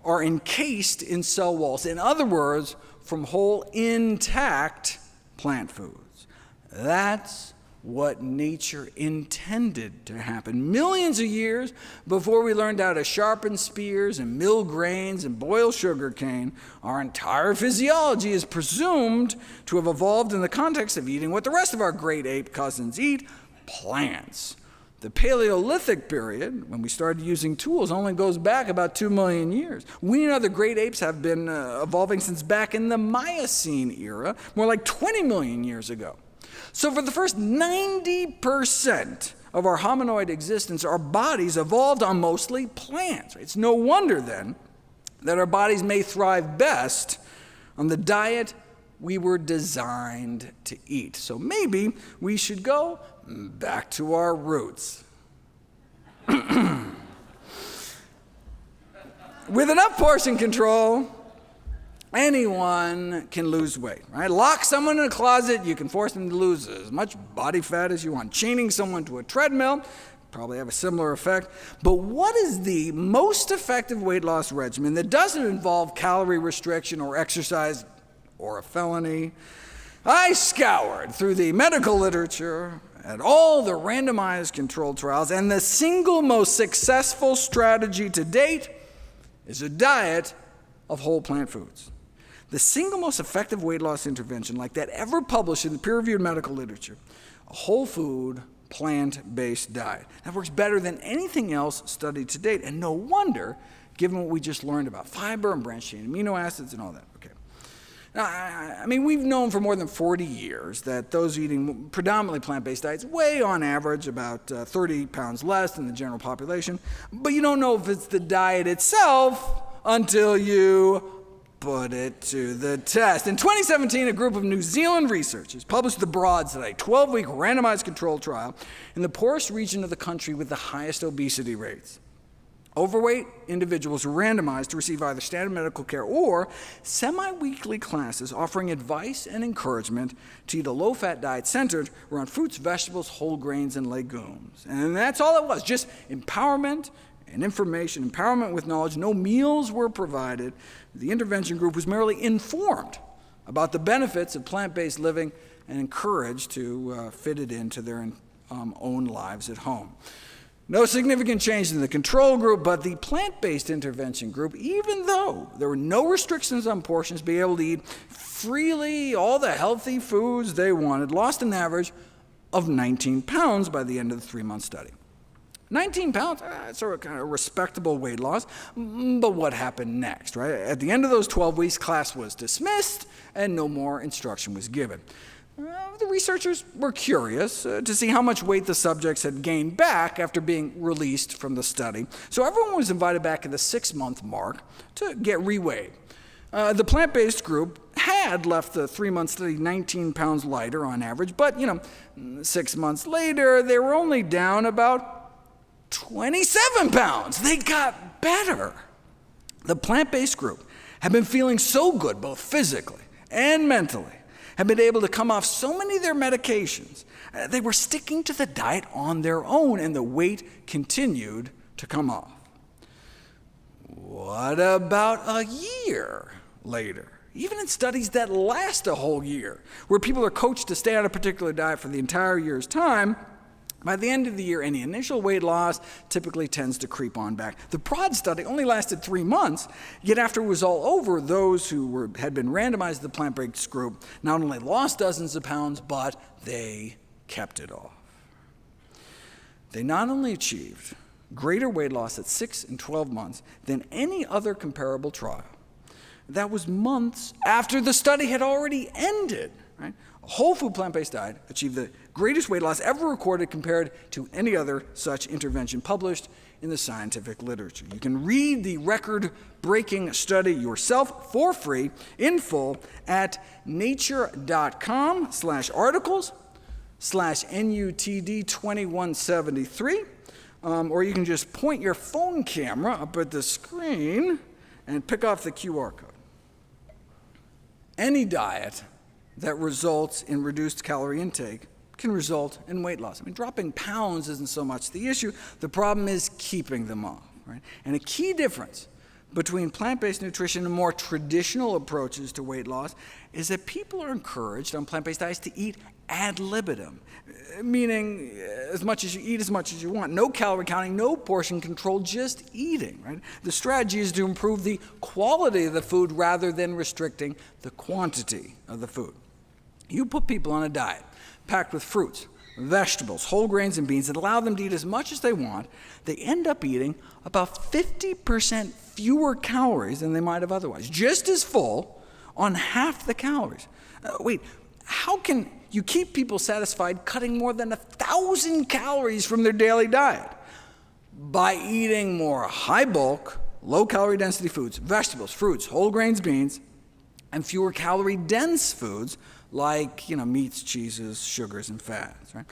are encased in cell walls. In other words, from whole, intact plant foods. That's what nature intended to happen millions of years before we learned how to sharpen spears and mill grains and boil sugar cane. Our entire physiology is presumed to have evolved in the context of eating what the rest of our great ape cousins eat, plants. The Paleolithic period, when we started using tools, only goes back about 2 million years. We and other great apes have been evolving since back in the Miocene era, more like 20 million years ago. So for the first 90% of our hominoid existence, our bodies evolved on mostly plants. It's no wonder, then, that our bodies may thrive best on the diet we were designed to eat. So maybe we should go back to our roots. With enough portion control, anyone can lose weight, right? Lock someone in a closet, you can force them to lose as much body fat as you want. Chaining someone to a treadmill, probably have a similar effect. But what is the most effective weight loss regimen that doesn't involve calorie restriction or exercise or a felony? I scoured through the medical literature at all the randomized controlled trials, and the single most successful strategy to date is a diet of whole plant foods. The single most effective weight loss intervention like that ever published in the peer-reviewed medical literature, a whole food, plant-based diet. That works better than anything else studied to date, and no wonder, given what we just learned about fiber and branched-chain amino acids and all that. Okay. Now, I mean, we've known for more than 40 years that those eating predominantly plant-based diets weigh, on average, about 30 pounds less than the general population, but you don't know if it's the diet itself until you put it to the test. In 2017, a group of New Zealand researchers published the Broad Study, a 12-week randomized controlled trial in the poorest region of the country with the highest obesity rates. Overweight individuals were randomized to receive either standard medical care or semi-weekly classes offering advice and encouragement to eat a low-fat diet centered around fruits, vegetables, whole grains, and legumes. And that's all it was, just empowerment and information, empowerment with knowledge. No meals were provided. The intervention group was merely informed about the benefits of plant-based living and encouraged to fit it into their own lives at home. No significant change in the control group, but the plant-based intervention group, even though there were no restrictions on portions, be able to eat freely all the healthy foods they wanted, lost an average of 19 pounds by the end of the 3-month study. 19 pounds, that's a kind of respectable weight loss, but what happened next, right? At the end of those 12 weeks, class was dismissed and no more instruction was given. The researchers were curious to see how much weight the subjects had gained back after being released from the study, so everyone was invited back at the 6-month mark to get reweighed. The plant-based group had left the 3-month study 19 pounds lighter on average, but 6 months later, they were only down about 27 pounds. They got better. The plant-based group had been feeling so good, both physically and mentally, had been able to come off so many of their medications. They were sticking to the diet on their own, and the weight continued to come off. What about a year later? Even in studies that last a whole year, where people are coached to stay on a particular diet for the entire year's time, by the end of the year, any initial weight loss typically tends to creep on back. The PROD study only lasted 3 months, yet after it was all over, those who had been randomized to the plant-based group not only lost dozens of pounds, but they kept it off. They not only achieved greater weight loss at 6 and 12 months than any other comparable trial. That was months after the study had already ended. Right? A whole food plant-based diet achieved the greatest weight loss ever recorded compared to any other such intervention published in the scientific literature. You can read the record-breaking study yourself for free in full at nature.com/articles/NUTD2173, or you can just point your phone camera up at the screen and pick off the QR code. Any diet that results in reduced calorie intake can result in weight loss. I mean, dropping pounds isn't so much the issue. The problem is keeping them off. Right? And a key difference between plant-based nutrition and more traditional approaches to weight loss is that people are encouraged on plant-based diets to eat ad libitum, meaning as much as you eat, as much as you want. No calorie counting, no portion control, just eating. Right? The strategy is to improve the quality of the food rather than restricting the quantity of the food. You put people on a diet packed with fruits, vegetables, whole grains, and beans that allow them to eat as much as they want, they end up eating about 50% fewer calories than they might have otherwise, just as full on half the calories. Wait, how can you keep people satisfied cutting more than 1,000 calories from their daily diet? By eating more high-bulk, low-calorie density foods, vegetables, fruits, whole grains, beans, and fewer calorie-dense foods like meats, cheeses, sugars, and fats. Right?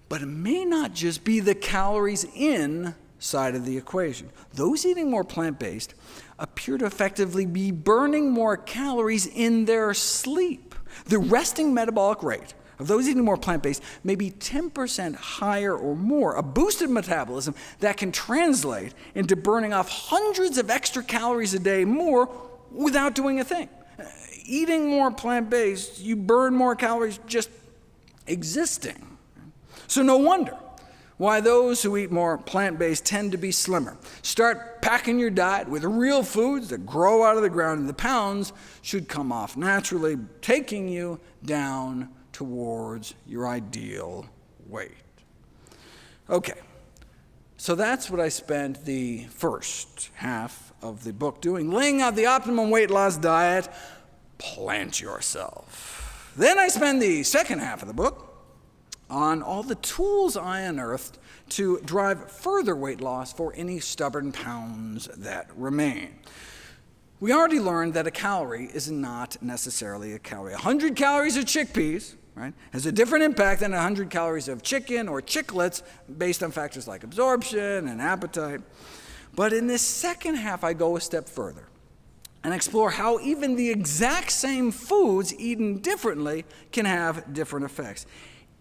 But it may not just be the calories in side of the equation. Those eating more plant-based appear to effectively be burning more calories in their sleep. The resting metabolic rate of those eating more plant-based may be 10% higher or more, a boosted metabolism that can translate into burning off hundreds of extra calories a day more without doing a thing. Eating more plant-based, you burn more calories just existing. So no wonder why those who eat more plant-based tend to be slimmer. Start packing your diet with real foods that grow out of the ground, and the pounds should come off naturally, taking you down towards your ideal weight. Okay, so that's what I spent the first half of the book doing, laying out the optimum weight loss diet. Plant yourself. Then I spend the second half of the book on all the tools I unearthed to drive further weight loss for any stubborn pounds that remain. We already learned that a calorie is not necessarily a calorie. 100 calories of chickpeas, right, has a different impact than 100 calories of chicken or chiclets based on factors like absorption and appetite. But in this second half, I go a step further and explore how even the exact same foods eaten differently can have different effects.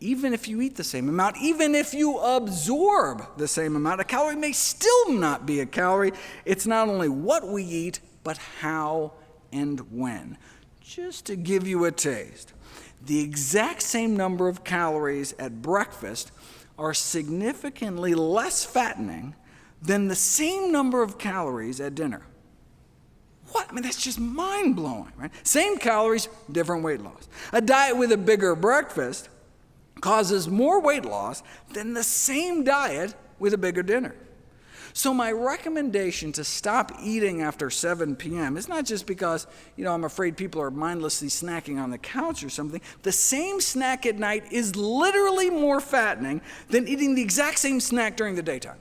Even if you eat the same amount, even if you absorb the same amount, a calorie may still not be a calorie. It's not only what we eat, but how and when. Just to give you a taste, the exact same number of calories at breakfast are significantly less fattening than the same number of calories at dinner. What? I mean, that's just mind-blowing, right? Same calories, different weight loss. A diet with a bigger breakfast causes more weight loss than the same diet with a bigger dinner. So my recommendation to stop eating after 7 p.m. is not just because, I'm afraid people are mindlessly snacking on the couch or something. The same snack at night is literally more fattening than eating the exact same snack during the daytime.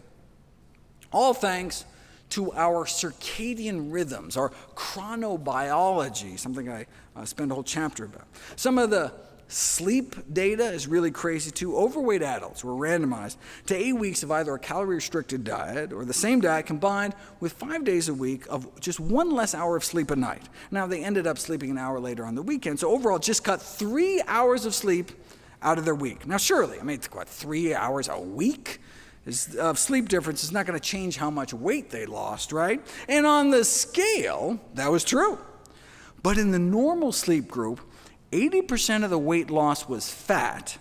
All thanks to our circadian rhythms, our chronobiology, something I spend a whole chapter about. Some of the sleep data is really crazy too. Overweight adults were randomized to 8 weeks of either a calorie-restricted diet or the same diet combined with 5 days a week of just 1 less hour of sleep a night. Now, they ended up sleeping an hour later on the weekend, so overall just cut 3 hours of sleep out of their week. Now, surely, 3 hours a week of sleep difference is not going to change how much weight they lost, right? And on the scale, that was true. But in the normal sleep group, 80% of the weight loss was fat,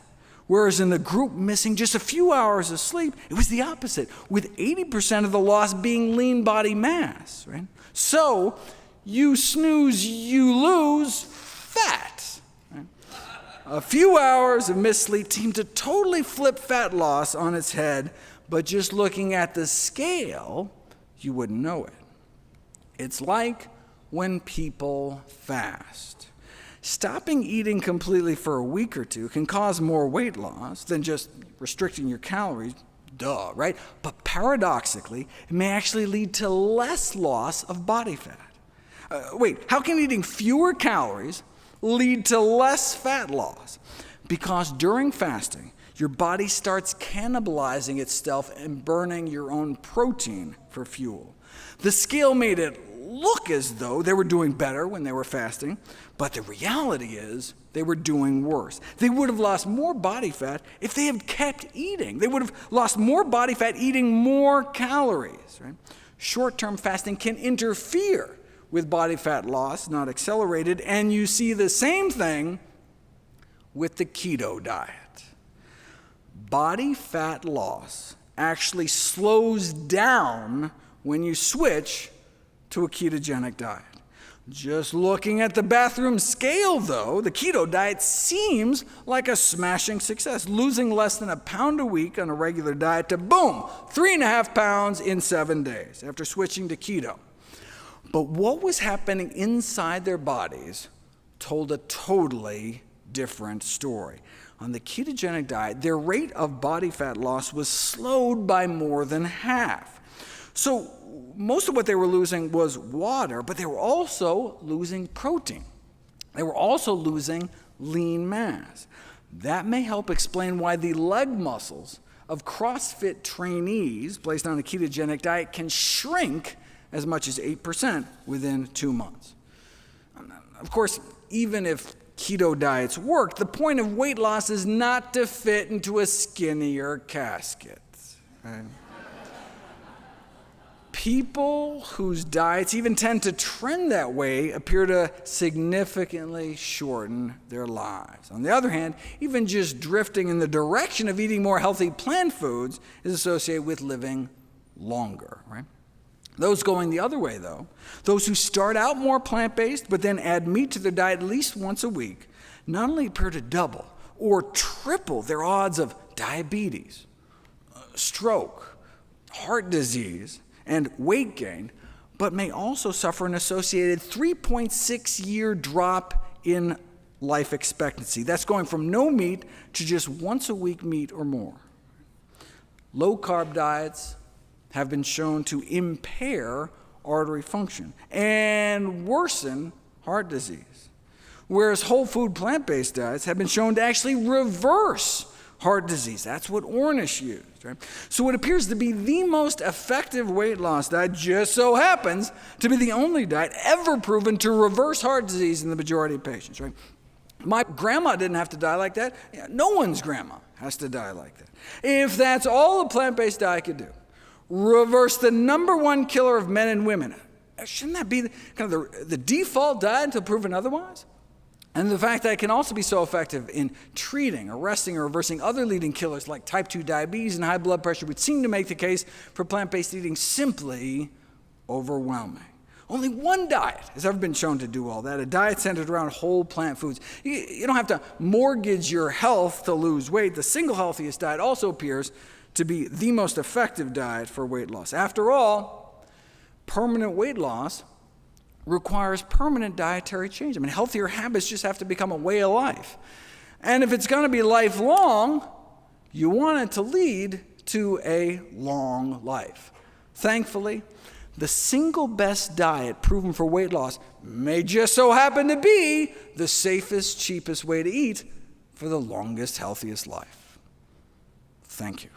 whereas in the group missing just a few hours of sleep, it was the opposite, with 80% of the loss being lean body mass, right? So, you snooze, you lose fat. Right? A few hours of missed sleep seemed to totally flip fat loss on its head, but just looking at the scale, you wouldn't know it. It's like when people fast. Stopping eating completely for a week or two can cause more weight loss than just restricting your calories, right? But paradoxically, it may actually lead to less loss of body fat. How can eating fewer calories lead to less fat loss? Because during fasting, your body starts cannibalizing itself and burning your own protein for fuel. The scale made it look as though they were doing better when they were fasting, but the reality is they were doing worse. They would have lost more body fat if they had kept eating. They would have lost more body fat eating more calories, right? Short-term fasting can interfere with body fat loss, not accelerate it, and you see the same thing with the keto diet. Body fat loss actually slows down when you switch to a ketogenic diet. Just looking at the bathroom scale, though, the keto diet seems like a smashing success, losing less than a pound a week on a regular diet to, boom, 3.5 pounds in 7 days after switching to keto. But what was happening inside their bodies told a totally different story. On the ketogenic diet, their rate of body fat loss was slowed by more than half. So most of what they were losing was water, but they were also losing protein. They were also losing lean mass. That may help explain why the leg muscles of CrossFit trainees placed on a ketogenic diet can shrink as much as 8% within 2 months. Of course, even if keto diets work, the point of weight loss is not to fit into a skinnier casket. Right? People whose diets even tend to trend that way appear to significantly shorten their lives. On the other hand, even just drifting in the direction of eating more healthy plant foods is associated with living longer, right? Those going the other way, though, those who start out more plant-based but then add meat to their diet at least once a week, not only appear to double or triple their odds of diabetes, stroke, heart disease, and weight gain, but may also suffer an associated 3.6-year drop in life expectancy. That's going from no meat to just once a week meat or more. Low-carb diets have been shown to impair artery function and worsen heart disease, whereas whole food plant-based diets have been shown to actually reverse heart disease. That's what Ornish used, right? So it appears to be the most effective weight loss diet, just so happens to be the only diet ever proven to reverse heart disease in the majority of patients, right? My grandma didn't have to die like that. Yeah, no one's grandma has to die like that. If that's all a plant-based diet could do, reverse the #1 killer of men and women, shouldn't that be the default diet until proven otherwise? And the fact that it can also be so effective in treating, arresting, or reversing other leading killers like type 2 diabetes and high blood pressure would seem to make the case for plant-based eating simply overwhelming. Only one diet has ever been shown to do all that, a diet centered around whole plant foods. You don't have to mortgage your health to lose weight. The single healthiest diet also appears to be the most effective diet for weight loss. After all, permanent weight loss requires permanent dietary change. I mean, healthier habits just have to become a way of life. And if it's going to be lifelong, you want it to lead to a long life. Thankfully, the single best diet proven for weight loss may just so happen to be the safest, cheapest way to eat for the longest, healthiest life. Thank you.